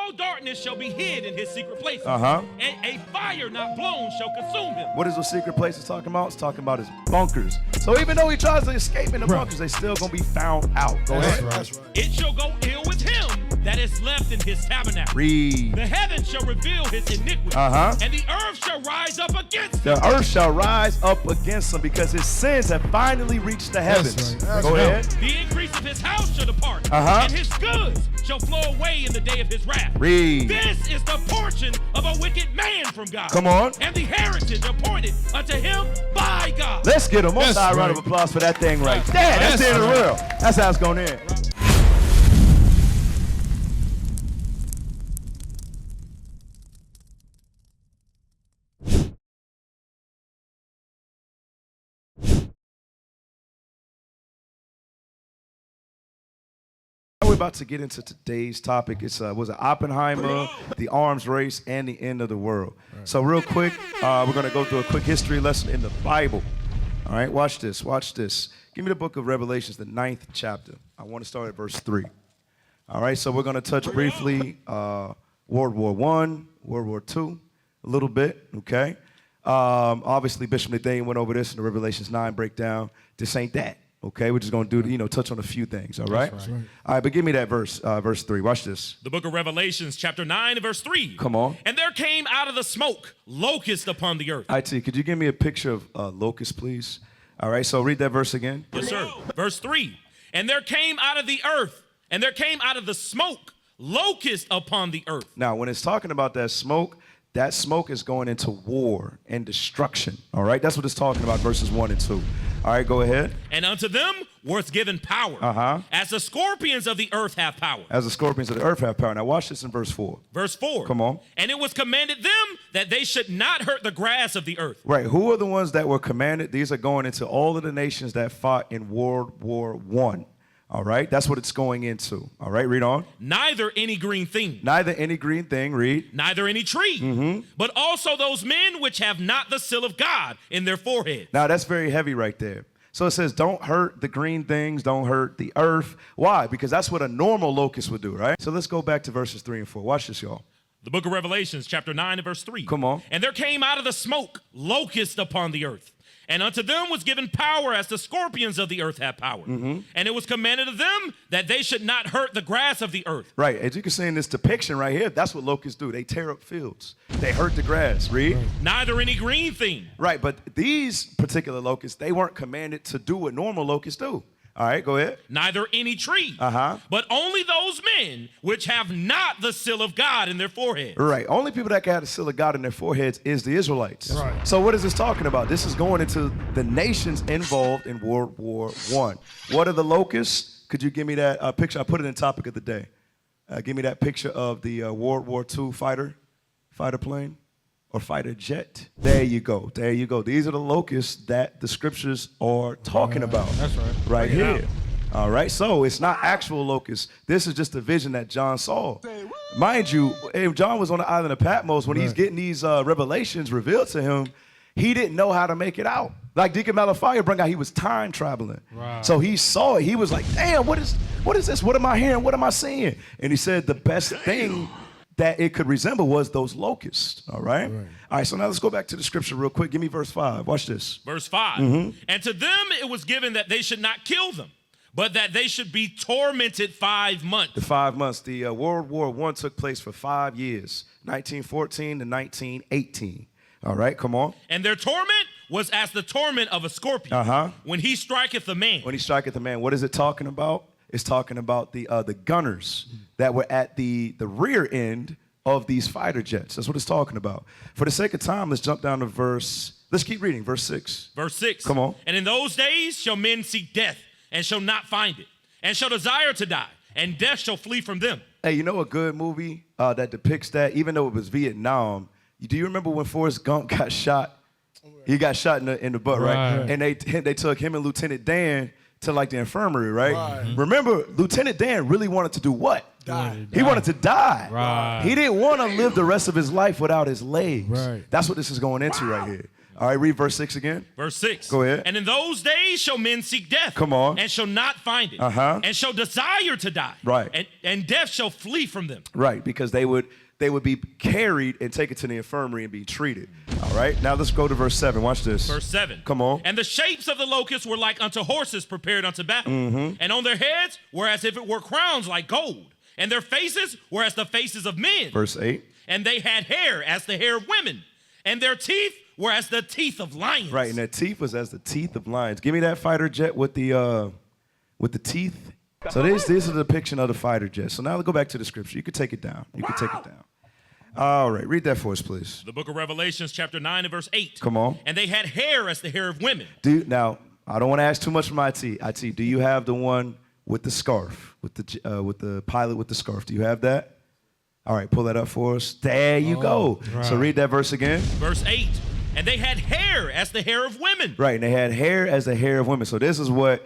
all darkness shall be hid in his secret places. Uh-huh. And a fire not blown shall consume him. What is those secret places talking about? It's talking about his bunkers. So even though he tries to escape in the bunkers, they still gonna be found out. Go ahead. That's right. It shall go ill with him that is left in his tabernacle. Read. The heavens shall reveal his iniquity. Uh-huh. And the earth shall rise up against him. The earth shall rise up against him because his sins have finally reached the heavens. That's right. Go ahead. The increase of his house shall depart. Uh-huh. And his goods shall flow away in the day of his wrath. Read. This is the portion of a wicked man from God. Come on. And the heritage appointed unto him by God. Let's get a That's round right. of applause for that thing right there. That's the end of the world. That's how it's going in. We're about to get into today's topic. It's was it Oppenheimer, the arms race, and the end of the world. Right. So real quick, we're going to go through a quick history lesson in the Bible. All right, watch this, watch this. Give me the book of Revelations, the 9th chapter. I want to start at verse 3. All right, so we're going to touch briefly World War I, World War II, a little bit, okay? Obviously, Bishop Nathaniel went over this in the Revelations 9 breakdown. This ain't that. Okay, we're just going to do, touch on a few things, all right? That's right. All right, but give me that verse 3. Watch this. The book of Revelations, chapter 9, verse 3. Come on. And there came out of the smoke locusts upon the earth. IT, could you give me a picture of locust, please? All right, so read that verse again. Yes, sir. Verse 3. And there came out of the earth, and there came out of the smoke locusts upon the earth. Now, when it's talking about that smoke is going into war and destruction, all right? That's what it's talking about, verses 1 and 2. All right, go ahead. And unto them was given power, as the scorpions of the earth have power. As the scorpions of the earth have power. Now watch this in verse 4. Verse 4. Come on. And it was commanded them that they should not hurt the grass of the earth. Right, who are the ones that were commanded? These are going into all of the nations that fought in World War I. All right, that's what it's going into. All right, read on. Neither any green thing. Neither any green thing, read. Neither any tree. But also those men which have not the seal of God in their forehead. Now, that's very heavy right there. So it says, don't hurt the green things, don't hurt the earth. Why? Because that's what a normal locust would do, right? So let's go back to verses 3 and 4. Watch this, y'all. The book of Revelations, chapter 9 and verse 3. Come on. And there came out of the smoke locusts upon the earth. And unto them was given power as the scorpions of the earth have power. And it was commanded of them that they should not hurt the grass of the earth. Right, as you can see in this depiction right here, that's what locusts do. They tear up fields. They hurt the grass, read. Neither any green thing. Right, but these particular locusts, they weren't commanded to do what normal locusts do. All right, go ahead. Neither any tree. But only those men which have not the seal of God in their forehead. Right, only people that can have the seal of God in their foreheads is the Israelites. Right. So what is this talking about? This is going into the nations involved in World War I. What are the locusts? Could you give me that picture? I put it in topic of the day. Give me that picture of the World War II fighter plane or fighter jet. There you go. There you go. These are the locusts that the scriptures are talking about. That's right. Right here. All right. So it's not actual locusts. This is just a vision that John saw. Mind you, if John was on the island of Patmos, when he's getting these revelations revealed to him, he didn't know how to make it out. Like Deacon Malachi brought out, he was time traveling. Right. So he saw it. He was like, damn, what is this? What am I hearing? What am I seeing? And he said the best thing that it could resemble was those locusts, all right? All right, so now let's go back to the scripture real quick. Give me verse 5. Watch this. Verse 5. And to them it was given that they should not kill them, but that they should be tormented 5 months. The 5 months. The World War I took place for 5 years, 1914 to 1918. All right, come on. And their torment was as the torment of a scorpion when he striketh a man. When he striketh a man. What is it talking about? It's talking about the gunners that were at the rear end of these fighter jets. That's what it's talking about. For the sake of time, let's jump down to let's keep reading, verse 6. Verse 6. Come on. And in those days shall men seek death, and shall not find it, and shall desire to die, and death shall flee from them. Hey, you know a good movie that depicts that, even though it was Vietnam, do you remember when Forrest Gump got shot? He got shot in the butt, right? And they took him and Lieutenant Dan to like the infirmary, right? Remember, Lieutenant Dan really wanted to do what? Die. He wanted to die. Right. He didn't want to live the rest of his life without his legs. Right. That's what this is going into right here. All right, read verse 6 again. Verse 6. Go ahead. And in those days shall men seek death. Come on. And shall not find it. And shall desire to die. Right. And death shall flee from them. Right, because they would be carried and taken to the infirmary and be treated. All right, now let's go to verse 7. Watch this. Verse 7. Come on. And the shapes of the locusts were like unto horses prepared unto battle. And on their heads were as if it were crowns like gold. And their faces were as the faces of men. Verse 8. And they had hair as the hair of women. And their teeth were as the teeth of lions. Right, and their teeth was as the teeth of lions. Give me that fighter jet with the teeth. So this is a depiction of the fighter jet. So now let's go back to the scripture. You can take it down. All right, read that for us, please. The book of Revelations, chapter 9 and verse 8. Come on. And they had hair as the hair of women. Now, I don't want to ask too much from IT. IT, do you have the one with the scarf, with the pilot with the scarf? Do you have that? All right, pull that up for us. There you go. Right. So read that verse again. Verse 8. And they had hair as the hair of women. Right, and they had hair as the hair of women. So this is what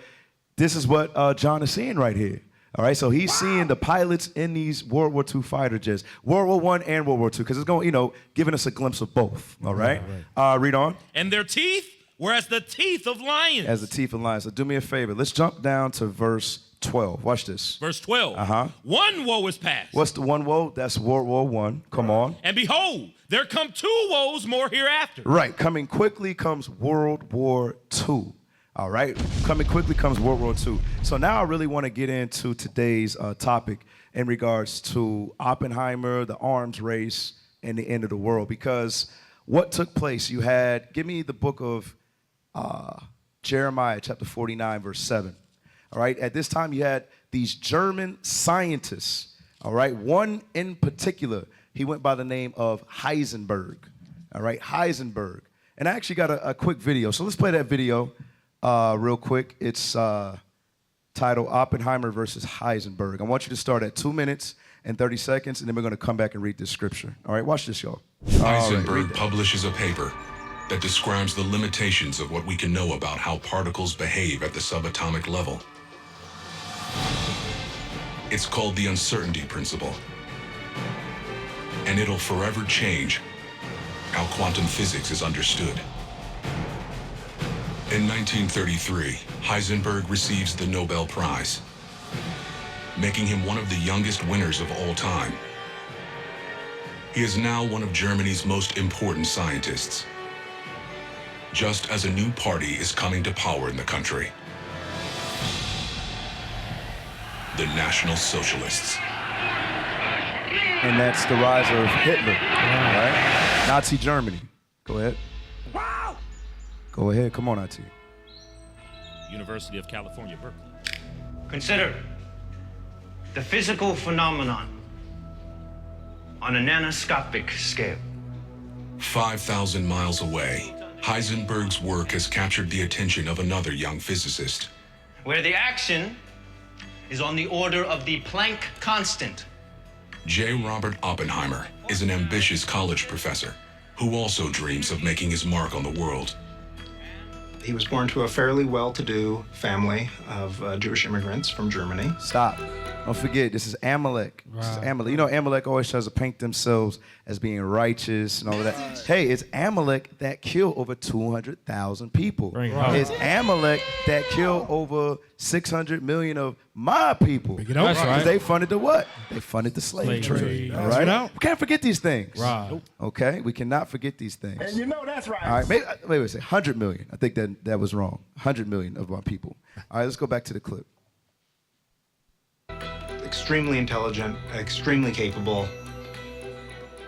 John is seeing right here. All right, so he's seeing the pilots in these World War II fighter jets, World War I and World War II, because it's going, giving us a glimpse of both. All right, read on. And their teeth were as the teeth of lions. As the teeth of lions. So do me a favor. Let's jump down to verse 12. Watch this. Verse 12. One woe is past. What's the one woe? That's World War I. Come on. And behold, there come two woes more hereafter. Right. Coming quickly comes World War II. All right. Coming quickly comes World War II. So now I really want to get into today's topic in regards to Oppenheimer, the arms race, and the end of the world. Because what took place, you had, give me the book of Jeremiah, chapter 49, verse 7. All right. At this time, you had these German scientists. All right. One in particular, he went by the name of Heisenberg. All right. Heisenberg. And I actually got a quick video. So let's play that video real quick. It's titled Oppenheimer versus Heisenberg. I want you to start at 2 minutes and 30 seconds, and then we're going to come back and read this scripture. All right. Watch this, y'all. Heisenberg publishes a paper that describes the limitations of what we can know about how particles behave at the subatomic level. It's called the uncertainty principle, and it'll forever change how quantum physics is understood. In 1933, Heisenberg receives the Nobel Prize, making him one of the youngest winners of all time. He is now one of Germany's most important scientists, just as a new party is coming to power in the country. The National Socialists. And that's the rise of Hitler, all right? Nazi Germany. Go ahead. Wow! Go ahead. Come on, IT. University of California, Berkeley. Consider the physical phenomenon on a nanoscopic scale. 5,000 miles away, Heisenberg's work has captured the attention of another young physicist. Where the action is on the order of the Planck constant. J. Robert Oppenheimer is an ambitious college professor who also dreams of making his mark on the world. He was born to a fairly well-to-do family of Jewish immigrants from Germany. Stop. Don't forget, this is Amalek. Wow. This is Amalek. You know, Amalek always tries to paint themselves as being righteous and all of that. Hey, it's Amalek that killed over 200,000 people. Right. It's Amalek that killed over 600 million of my people. That's right. They funded the what? They funded the slave trade. All right? We can't forget these things. Right. Okay? We cannot forget these things. And you know that's right. All right, wait, say 100 million. I think that was wrong. 100 million of my people. All right, let's go back to the clip. Extremely intelligent, extremely capable.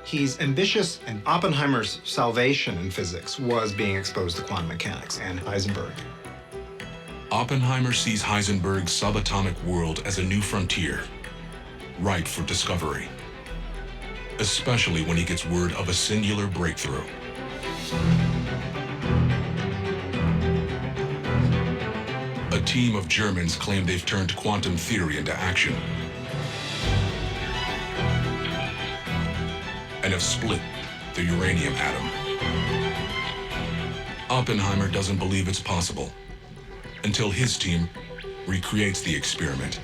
He's ambitious, and Oppenheimer's salvation in physics was being exposed to quantum mechanics and Heisenberg. Oppenheimer sees Heisenberg's subatomic world as a new frontier, ripe for discovery, especially when he gets word of a singular breakthrough. A team of Germans claim they've turned quantum theory into action and have split the uranium atom. Oppenheimer doesn't believe it's possible until his team recreates the experiment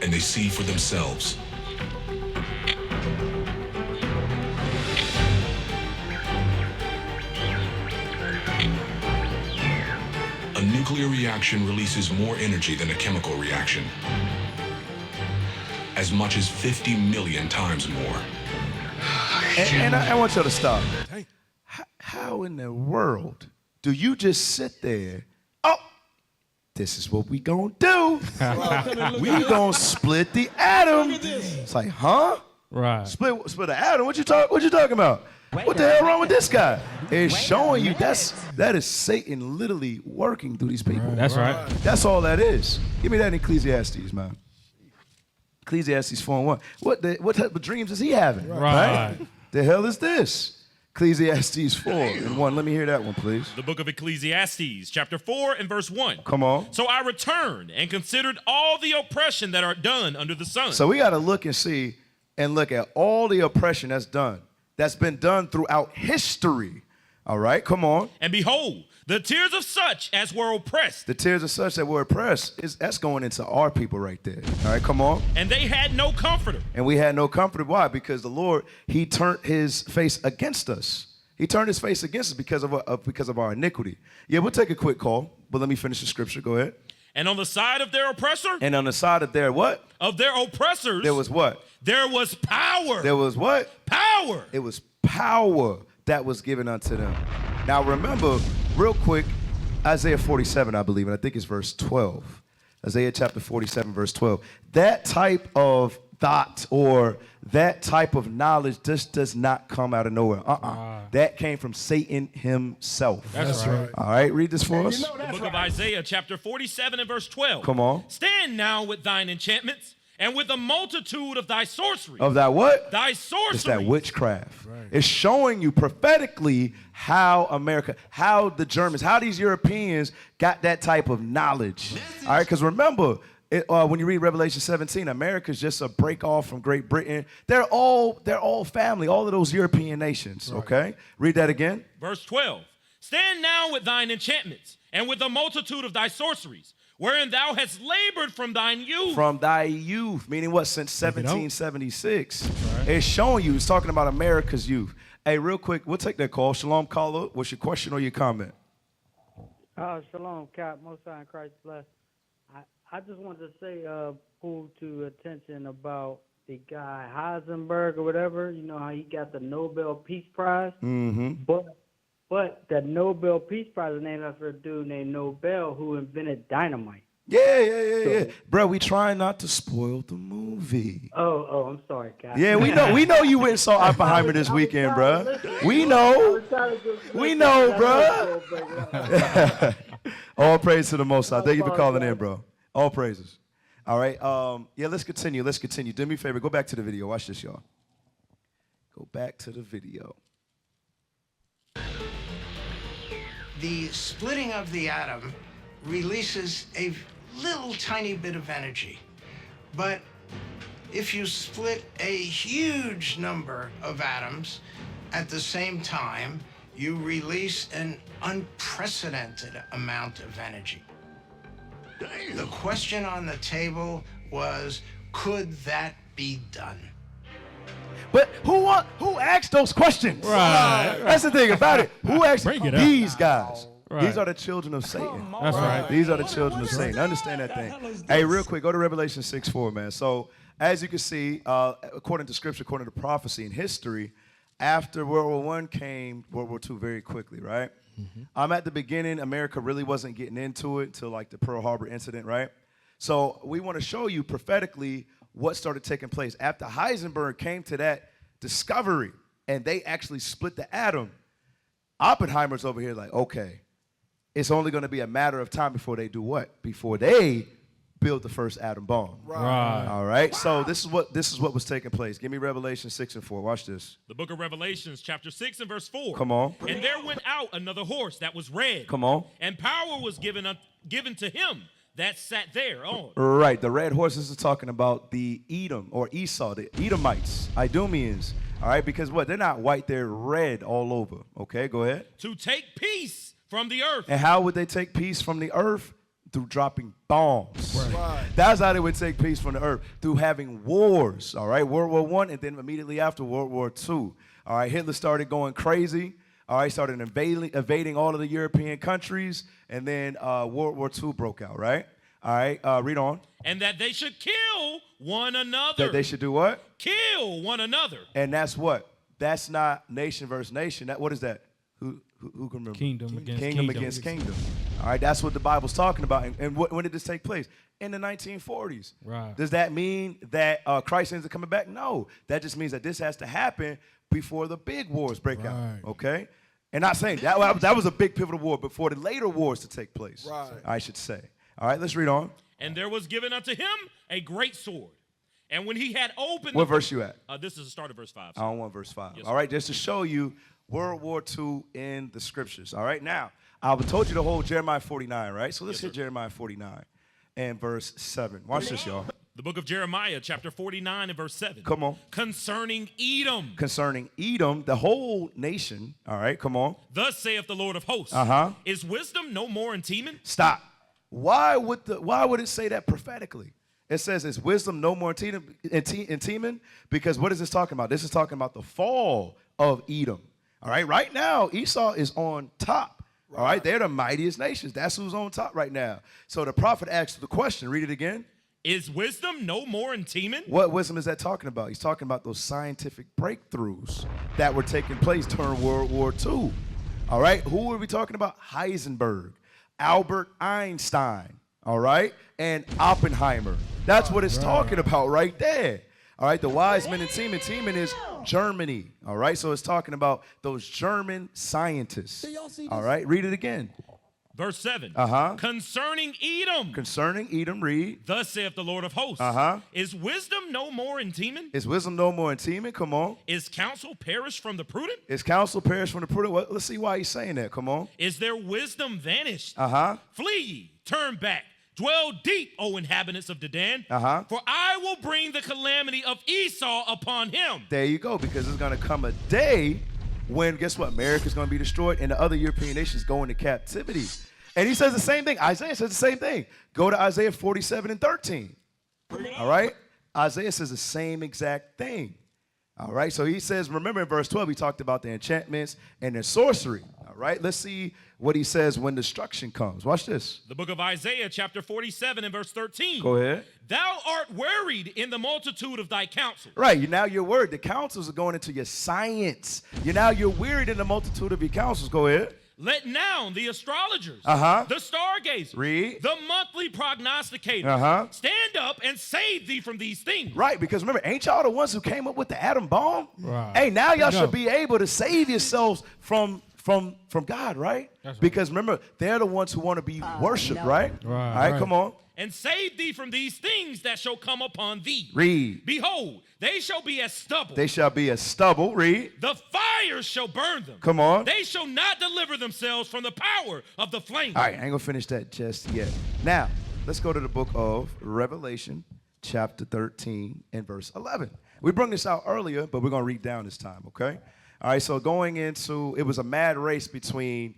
and they see for themselves. reaction releases more energy than a chemical reaction. As much as 50 million times more. And I want y'all to stop. How in the world do you just sit there? Oh, this is what we gonna do. We gonna split the atom. It's like, huh? Right. Split the atom? What you talking about? What the hell wrong with this guy? It's showing you that is Satan literally working through these people. That's right. That's all that is. Give me that in Ecclesiastes, man. Ecclesiastes 4:1. What type of dreams is he having? Right. The hell is this? Ecclesiastes 4:1. Let me hear that one, please. The book of Ecclesiastes, chapter 4 and verse 1. Come on. So I returned and considered all the oppression that are done under the sun. So we got to look at all the oppression that's been done throughout history. All right, come on. And behold, the tears of such as were oppressed. The tears of such that were oppressed, that's going into our people right there. All right, come on. And they had no comforter. And we had no comforter. Why? Because the Lord, he turned his face against us. He turned his face against us because of our iniquity. Yeah, we'll take a quick call, but let me finish the scripture. Go ahead. And on the side of their oppressor? And on the side of their what? Of their oppressors. There was what? There was power. There was what? Power. It was power that was given unto them. Now remember, real quick, Isaiah 47, I believe, and I think it's verse 12. Isaiah chapter 47, verse 12. That type of thought or that type of knowledge just does not come out of nowhere. That came from Satan himself. That's right. All right, read this for us. The book of Isaiah, chapter 47 and verse 12. Come on. Stand now with thine enchantments and with the multitude of thy sorcery. Of that what? Thy sorcery. It's that witchcraft. Right. It's showing you prophetically how America, how the Germans, how these Europeans got that type of knowledge. All right, because remember, when you read Revelation 17, America's just a break off from Great Britain. They're all family, all of those European nations, okay? Read that again. Verse 12. Stand now with thine enchantments and with the multitude of thy sorceries, wherein thou hast labored from thine youth. From thy youth, meaning what? Since 1776. Right. It's showing you, it's talking about America's youth. Hey, real quick, we'll take that call. Shalom, caller. What's your question or your comment? Shalom, Cap. Most High in Christ bless. I just wanted to say, pull to attention about the guy Heisenberg or whatever. You know how he got the Nobel Peace Prize? Mm-hmm. But that Nobel Peace Prize is named after a dude named Nobel who invented dynamite. Yeah. Bro, we trying not to spoil the movie. Oh, I'm sorry, Cap. Yeah, we know you went and saw Oppenheimer this weekend, bro. We know, bro. All praise to the Most High. Thank you for calling in, bro. All praises. All right. Let's continue. Do me a favor. Go back to the video. Watch this, y'all. Go back to the video. The splitting of the atom releases a little tiny bit of energy. But if you split a huge number of atoms at the same time, you release an unprecedented amount of energy. Damn. The question on the table was, could that be done? But who asked those questions? Right. That's the thing about it. Who asked these guys? Right. These are the children of Satan. That's right. These are the children of Satan. Understand that thing. Hey, real quick, go to Revelation 6:4, man. So, as you can see, according to Scripture, according to prophecy and history, after World War I came World War II very quickly, right? Mm-hmm. At the beginning, America really wasn't getting into it until like the Pearl Harbor incident, right? So we want to show you prophetically what started taking place. After Heisenberg came to that discovery and they actually split the atom, Oppenheimer's over here like, okay, it's only going to be a matter of time before they do what? Before they build the first atom bomb. Right. All right. So this is what was taking place. Give me Revelation 6:4. Watch this. The book of Revelations, chapter 6 and verse 4. Come on. And there went out another horse that was red. Come on. And power was given to him that sat there on. Right. The red horses are talking about the Edom or Esau, the Edomites, Idumeans. All right. Because what? They're not white. They're red all over. Okay. Go ahead. To take peace from the earth. And how would they take peace from the earth? Through dropping bombs. Right. That's how they would take peace from the earth. Through having wars. All right. World War I and then immediately after World War II. All right. Hitler started going crazy. All right, started invading all of the European countries, and then World War II broke out, right? All right, read on. And that they should kill one another. That they should do what? Kill one another. And that's what? That's not nation versus nation. What is that? Who can remember? Kingdom against kingdom. Against kingdom. All right, that's what the Bible's talking about. And when did this take place? In the 1940s. Right. Does that mean that Christ ends up coming back? No. That just means that this has to happen before the big wars break out. Okay? And not saying that was a big pivotal war before the later wars to take place. Right. I should say. All right, let's read on. And there was given unto him a great sword. And when he had opened... What verse you at? This is the start of verse 5. I don't want verse 5. Yes, all right, just to show you World War II in the scriptures. All right, now, I told you to hold Jeremiah 49, right? So let's hit Jeremiah 49 and verse 7. Watch this, y'all. The book of Jeremiah, chapter 49 and verse 7. Come on. Concerning Edom. Concerning Edom, the whole nation. All right, come on. Thus saith the Lord of hosts. Is wisdom no more in Teman? Stop. Why would it say that prophetically? It says, is wisdom no more in Teman? Because what is this talking about? This is talking about the fall of Edom. All right, right now, Esau is on top. All right, they're the mightiest nations. That's who's on top right now. So the prophet asked the question. Read it again. Is wisdom no more in Teman? What wisdom is that talking about? He's talking about those scientific breakthroughs that were taking place during World War II. All right, who are we talking about? Heisenberg, Albert Einstein, all right, and Oppenheimer. That's what it's talking about right there. All right, the wise men in Teman. Teman is Germany. All right, so it's talking about those German scientists. All right, read it again. Verse 7. Concerning Edom. Concerning Edom, read. Thus saith the Lord of hosts. Is wisdom no more in Teman? Is wisdom no more in Teman? Come on. Is counsel perished from the prudent? Is counsel perished from the prudent? Well, let's see why he's saying that. Come on. Is their wisdom vanished? Flee ye, turn back. Dwell deep, O inhabitants of Dedan, for I will bring the calamity of Esau upon him. There you go, because there's going to come a day when, guess what, America's going to be destroyed and the other European nations go into captivity. And he says the same thing. Isaiah says the same thing. Go to Isaiah 47 and 13. All right? Isaiah says the same exact thing. All right? So he says, remember in verse 12, he talked about the enchantments and the sorcery. All right? Let's see what he says when destruction comes. Watch this. The book of Isaiah, chapter 47 and verse 13. Go ahead. Thou art worried in the multitude of thy counsels. Right. Now you're worried. The counsels are going into your science. You're wearied in the multitude of your counsels. Go ahead. Let now the astrologers, the stargazers, read, the monthly prognosticators, stand up and save thee from these things. Right, because remember, ain't y'all the ones who came up with the atom bomb? Right. Hey, now y'all should be able to save yourselves from God, right? Because remember, they're the ones who want to be worshipped, right? All right, come on. And save thee from these things that shall come upon thee. Read. Behold, they shall be as stubble. They shall be as stubble. Read. The fire shall burn them. Come on. They shall not deliver themselves from the power of the flame. All right, I ain't going to finish that just yet. Now, let's go to the book of Revelation, chapter 13 and verse 11. We brought this out earlier, but we're going to read down this time, okay? All right, so going into, it was a mad race between,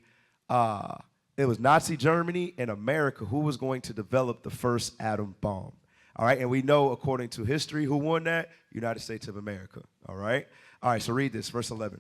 it was Nazi Germany and America who was going to develop the first atom bomb. All right, and we know, according to history, who won that? United States of America, all right? All right, so read this, verse 11.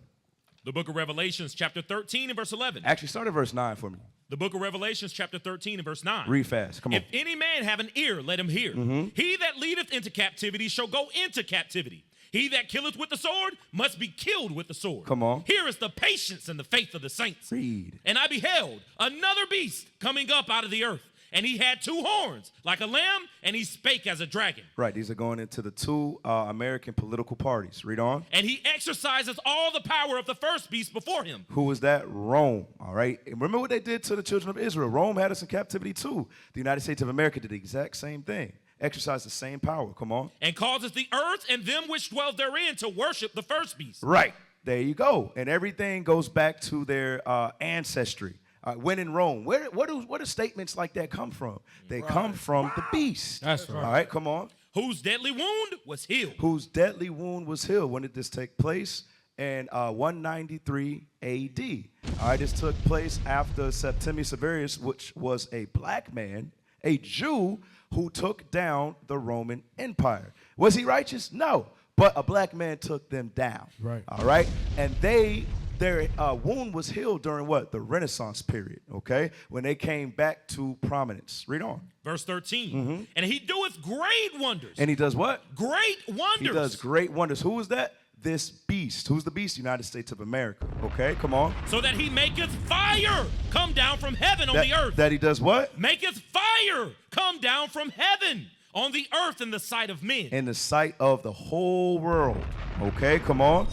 The book of Revelations, chapter 13 and verse 11. Actually, start at verse 9 for me. The book of Revelations, chapter 13 and verse 9. Read fast, come on. If any man have an ear, let him hear. He that leadeth into captivity shall go into captivity. He that killeth with the sword must be killed with the sword. Come on. Here is the patience and the faith of the saints. Read. And I beheld another beast coming up out of the earth. And he had two horns like a lamb, and he spake as a dragon. Right, these are going into the two American political parties. Read on. And he exercises all the power of the first beast before him. Who was that? Rome, all right? And remember what they did to the children of Israel. Rome had us in captivity too. The United States of America did the exact same thing. Exercised the same power, come on. And causes the earth and them which dwell therein to worship the first beast. Right, there you go. And everything goes back to their ancestry. When in Rome, where do statements like that come from? They come from the beast. That's right. All right, come on. Whose deadly wound was healed. Whose deadly wound was healed. When did this take place? In 193 A.D. All right, this took place after Septimius Severus, which was a black man, a Jew, who took down the Roman Empire. Was he righteous? No, but a black man took them down. Right. All right, and they their wound was healed during what? The Renaissance period, okay? When they came back to prominence. Read on. Verse 13. And he doeth great wonders. And he does what? Great wonders. He does great wonders. Who is that? This beast. Who's the beast? United States of America. Okay, come on. So that he maketh fire come down from heaven on the earth. That he does what? Maketh fire come down from heaven on the earth in the sight of men. In the sight of the whole world. Okay, come on.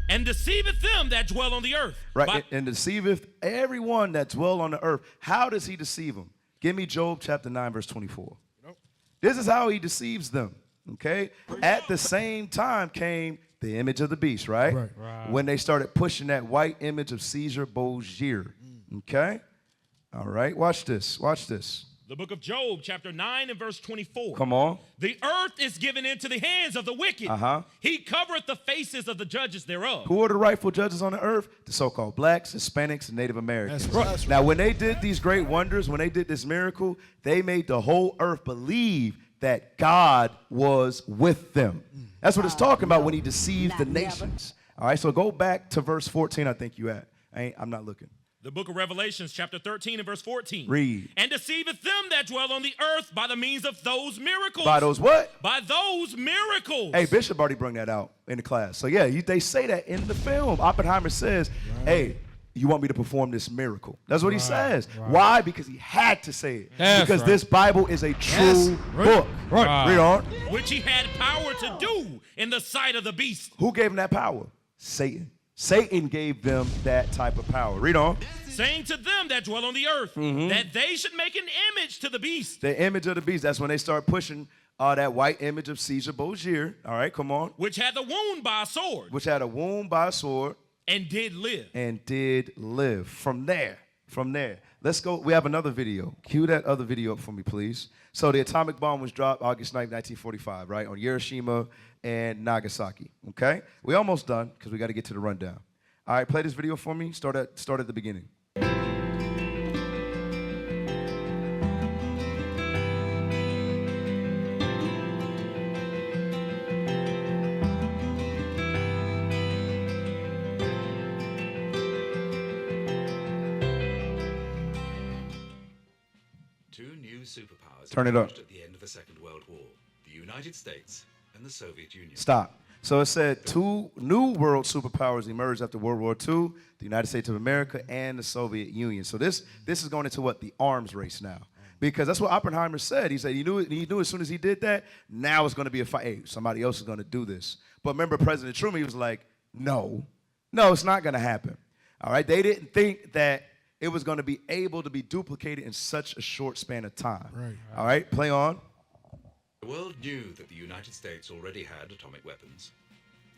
And deceiveth them that dwell on the earth. Right, and deceiveth everyone that dwell on the earth. How does he deceive them? Give me Job chapter 9, verse 24. This is how he deceives them, okay? At the same time came the image of the beast, right? When they started pushing that white image of Caesar Borgia, okay? All right, watch this, watch this. The book of Job, chapter 9 and verse 24. Come on. The earth is given into the hands of the wicked. He covereth the faces of the judges thereof. Who are the rightful judges on the earth? The so-called blacks, Hispanics, and Native Americans. That's right. Now, when they did these great wonders, when they did this miracle, they made the whole earth believe that God was with them. That's what it's talking about when he deceives the nations. All right, so go back to verse 14, I think you at. I'm not looking. The book of Revelations, chapter 13 and verse 14. Read. And deceiveth them that dwell on the earth by the means of those miracles. By those what? By those miracles. Hey, Bishop already brought that out in the class. So yeah, they say that in the film. Oppenheimer says, hey, you want me to perform this miracle? That's what he says. Why? Because he had to say it. Because this Bible is a true book. Read on. Which he had power to do in the sight of the beast. Who gave him that power? Satan. Satan gave them that type of power. Read on. Saying to them that dwell on the earth, that they should make an image to the beast. The image of the beast. That's when they start pushing that white image of Caesar Borgia. All right, come on. Which had the wound by a sword. Which had a wound by a sword. And did live. And did live. From there. Let's go. We have another video. Cue that other video up for me, please. So the atomic bomb was dropped August 9, 1945, right, on Hiroshima and Nagasaki, okay? We almost done because we got to get to the rundown. All right, play this video for me. Start at the beginning. Two new superpowers Turn it up. emerged at the end of the Second World War, the United States and the Soviet Union. Stop. So it said two new world superpowers emerged after World War II, the United States of America and the Soviet Union. So this is going into what? The arms race now. Because that's what Oppenheimer said. He said he knew as soon as he did that, now it's going to be a fight. Hey, somebody else is going to do this. But remember President Truman, he was like, no, it's not going to happen. All right, they didn't think that it was going to be able to be duplicated in such a short span of time. Right. All right, play on. The world knew that the United States already had atomic weapons.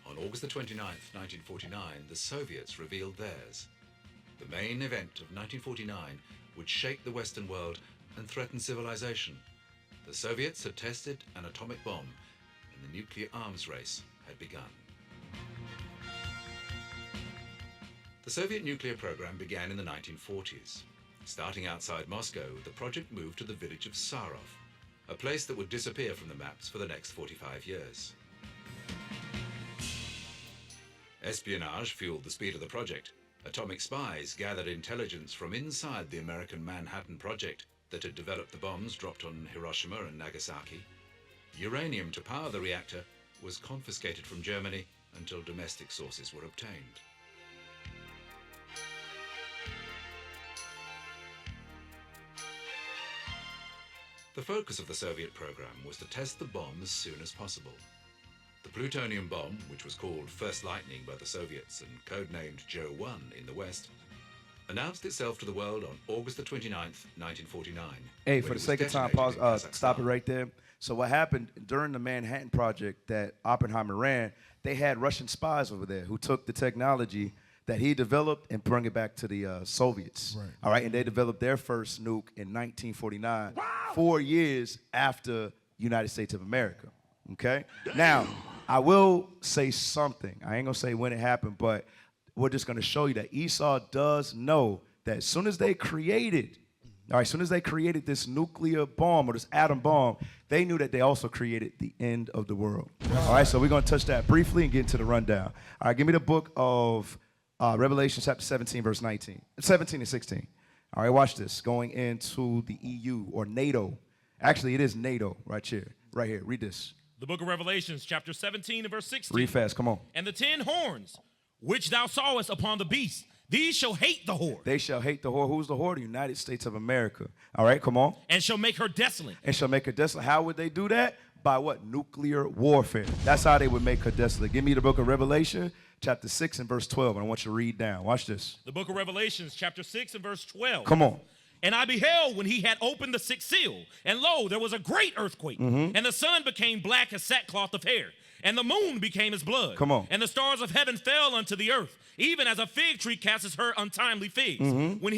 On August the 29th, 1949, the Soviets revealed theirs. The main event of 1949 would shake the Western world and threaten civilization. The Soviets had tested an atomic bomb, and the nuclear arms race had begun. The Soviet nuclear program began in the 1940s. Starting outside Moscow, the project moved to the village of Sarov, a place that would disappear from the maps for the next 45 years. Espionage fueled the speed of the project. Atomic spies gathered intelligence from inside the American Manhattan Project that had developed the bombs dropped on Hiroshima and Nagasaki. Uranium to power the reactor was confiscated from Germany until domestic sources were obtained. The focus of the Soviet program was to test the bomb as soon as possible. The plutonium bomb, which was called First Lightning by the Soviets and codenamed Joe 1 in the West, announced itself to the world on August the 29th, 1949. Hey, for the sake of time, pause, stop it right there. So what happened during the Manhattan Project that Oppenheimer ran, they had Russian spies over there who took the technology that he developed and bring it back to the Soviets. Right. All right, and they developed their first nuke in 1949, 4 years after United States of America, okay? Now, I will say something. I ain't gonna say when it happened, but we're just gonna show you that Esau does know that as soon as they created, all right, as soon as they created this nuclear bomb or this atom bomb, they knew that they also created the end of the world. All right, so we're gonna touch that briefly and get into the rundown. All right, give me the book of Revelation chapter 17, verse 19. 17 and 16. All right, watch this. Going into the EU or NATO. Actually, it is NATO right here. Right here. Read this. The book of Revelations, chapter 17 and verse 16. Read fast. Come on. And the 10 horns, which thou sawest upon the beast, these shall hate the whore. They shall hate the whore. Who's the whore? The United States of America. All right, come on. And shall make her desolate. And shall make her desolate. How would they do that? By what? Nuclear warfare. That's how they would make her desolate. Give me the book of Revelation, chapter 6 and verse 12. And I want you to read down. Watch this. The book of Revelations, chapter 6 and verse 12. Come on. And I beheld when he had opened the sixth seal, and lo, there was a great earthquake, and the sun became black as sackcloth of hair, and the moon became as blood. Come on. And the stars of heaven fell unto the earth, even as a fig tree casteth her untimely figs, when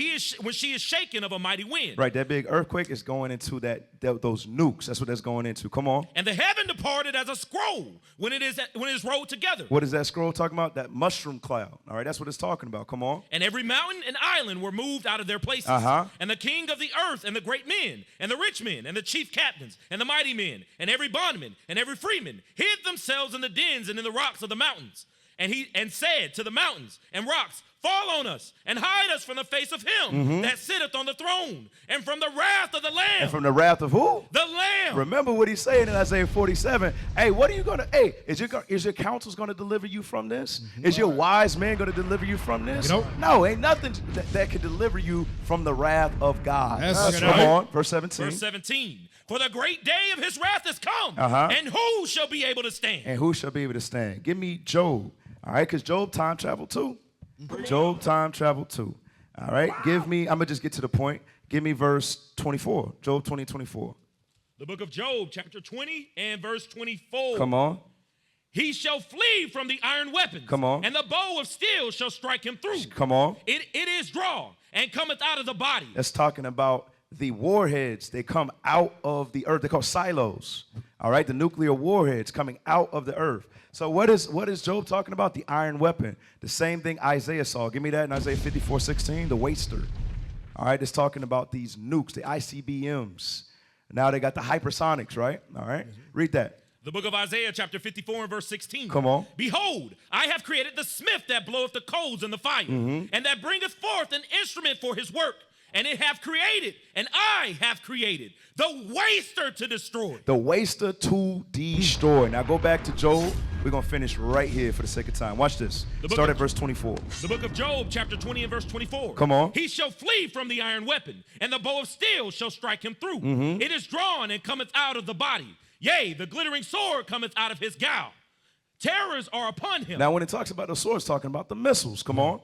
she is shaken of a mighty wind. Right, that big earthquake is going into those nukes. That's what that's going into. Come on. And the heaven departed as a scroll when it is rolled together. What is that scroll talking about? That mushroom cloud. All right, that's what it's talking about. Come on. And every mountain and island were moved out of their places. And the king of the earth and the great men and the rich men and the chief captains and the mighty men and every bondman and every freeman hid themselves in the dens and in the rocks of the mountains. And he said to the mountains and rocks, fall on us and hide us from the face of him that sitteth on the throne and from the wrath of the Lamb. And from the wrath of who? The Lamb. Remember what he's saying in Isaiah 47. Hey, what are you going to, hey, is your counsels going to deliver you from this? Is your wise man going to deliver you from this? No, ain't nothing that can deliver you from the wrath of God. Come on, verse 17. Verse 17. For the great day of his wrath is come, and who shall be able to stand? And who shall be able to stand? Give me Job. All right, because Job time traveled too. Job time traveled too. All right, give me, I'm going to just get to the point. Give me verse 24, Job 20:24. The book of Job, chapter 20 and verse 24. Come on. He shall flee from the iron weapons. Come on. And the bow of steel shall strike him through. Come on. It is drawn and cometh out of the body. That's talking about the warheads. They come out of the earth. They're called silos. All right, the nuclear warheads coming out of the earth. So what is Job talking about? The iron weapon. The same thing Isaiah saw. Give me that in Isaiah 54:16, the waster. All right, it's talking about these nukes, the ICBMs. Now they got the hypersonics, right? All right, read that. The book of Isaiah, chapter 54 and verse 16. Come on. Behold, I have created the smith that bloweth the coals in the fire, and that bringeth forth an instrument for his work. And it have created, and I have created the waster to destroy. The waster to destroy. Now go back to Job. We're going to finish right here for the sake of time. Watch this. Start at verse 24. The book of Job, chapter 20 and verse 24. Come on. He shall flee from the iron weapon, and the bow of steel shall strike him through. It is drawn and cometh out of the body. Yea, the glittering sword cometh out of his gowl. Terrors are upon him. Now when it talks about the sword, it's talking about the missiles. Come on.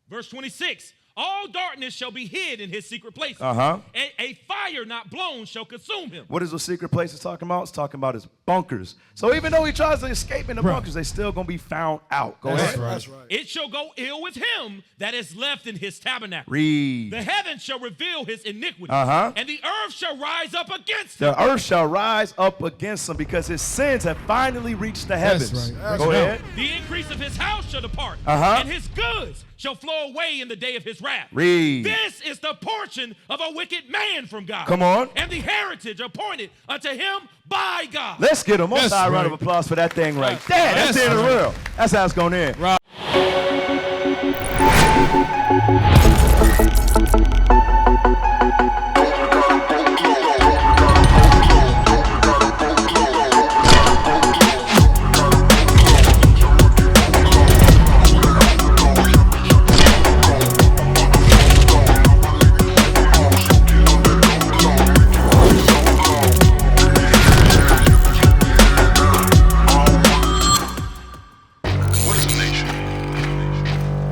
Verse 26. All darkness shall be hid in his secret places. And a fire not blown shall consume him. What is the secret places talking about? It's talking about his bunkers. So even though he tries to escape in the bunkers, they still going to be found out. Go ahead. That's right. It shall go ill with him that is left in his tabernacle. Read. The heavens shall reveal his iniquity. And the earth shall rise up against him. The earth shall rise up against him because his sins have finally reached the heavens. That's right. Go ahead. The increase of his house shall depart. And his goods shall flow away in the day of his wrath. Read. This is the portion of a wicked man from God. Come on. And the heritage appointed unto him by God. Let's get a multi round of applause for that thing right there. That's the end of the world. That's how it's going to end. Right.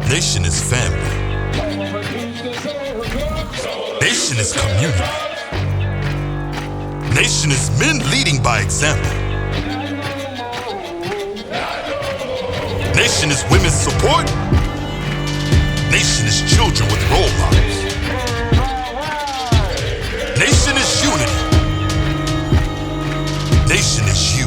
Nation is family. Nation is community. Nation is men leading by example. Nation is women's support. Nation is children with role models. Nation is unity. Nation is you.